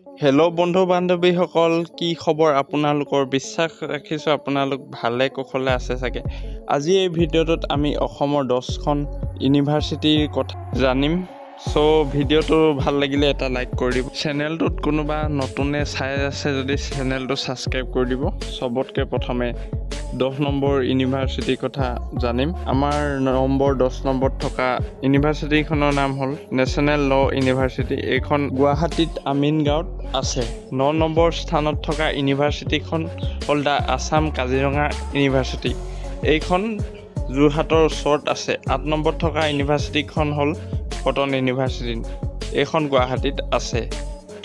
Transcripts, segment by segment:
Hello' বন্ধু বান্ধৱীসকল, কি খবৰ আপোনালোকৰ? বিশ্বাস ৰাখিছোঁ আপোনালোক ভালে কুশলে আছে চাগে। আজি এই ভিডিঅ'টোত আমি অসমৰ 10খন ইউনিভাৰ্চিটিৰ কথা জানিম। ভিডিঅ'টো ভাল লাগিলে এটা লাইক কৰি দিব। চেনেলটোত কোনোবা নতুনে চাই আছে যদি চেনেলটো ছাবস্ক্ৰাইব কৰি দিব। চবতকৈ প্ৰথমে 10 নম্বৰ ইউনিভাৰ্চিটিৰ কথা জানিম। আমাৰ 10 নম্বৰত থকা ইউনিভাৰ্চিটিখনৰ নাম হ'ল নেশ্যনেল ল' ইউনিভাৰ্চিটি। এইখন গুৱাহাটীত আমিনগাঁৱত আছে। 9 নম্বৰ স্থানত থকা ইউনিভাৰ্চিটিখন হ'ল দ্য আছাম কাজিৰঙা ইউনিভাৰ্চিটি। এইখন যোৰহাটৰ ওচৰত আছে। 8 নম্বৰত থকা ইউনিভাৰ্চিটিখন হ'ল কটন ইউনিভাৰ্চিটি। এইখন গুৱাহাটীত আছে।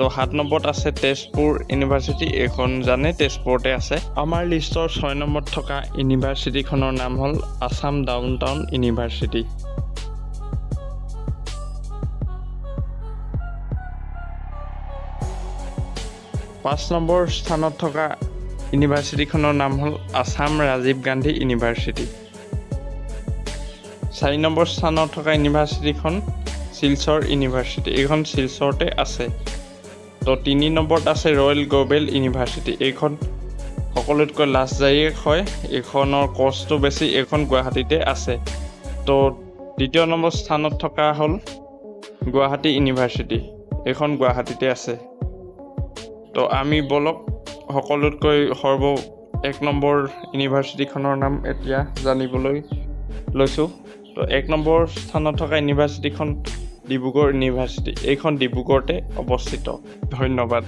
7 নম্বৰত আছে তেজপুৰ ইউনিভাৰ্চিটি। এইখন জানে তেজপুৰতে আছে। আমাৰ লিষ্টৰ 6 নম্বৰত থকা ইউনিভাৰ্চিটিখনৰ নাম হ'ল আছাম ডাউন টাউন ইউনিভাৰ্চিটি। পাঁচ নম্বৰ স্থানত থকা ইউনিভাৰ্চিটিখনৰ নাম হ'ল আছাম ৰাজীৱ গান্ধী ইউনিভাৰ্চিটি। 4 নম্বৰ স্থানত থকা ইউনিভাৰ্চিটিখন শিলচৰ ইউনিভাৰ্চিটি। এইখন শিলচৰতে আছে। 3 নম্বৰত আছে ৰয়েল গ্ল'বেল ইউনিভাৰ্চিটি। এইখন সকলোতকৈ লাষ্টজাৰীয়েক হয়। এইখনৰ কষ্টটো বেছি। এইখন গুৱাহাটীতে আছে। 2য় নম্বৰ স্থানত থকা হ'ল গুৱাহাটী ইউনিভাৰ্চিটি। এইখন গুৱাহাটীতে আছে। আমি বলক সকলোতকৈ 1 নম্বৰ ইউনিভাৰ্চিটিখনৰ নাম এতিয়া জানিবলৈ লৈছোঁ। 1 নম্বৰ স্থানত থকা ইউনিভাৰ্চিটিখন ডিব্ৰুগড় ইউনিভাৰ্চিটি। এইখন ডিব্ৰুগড়তে অৱস্থিত। ধন্যবাদ।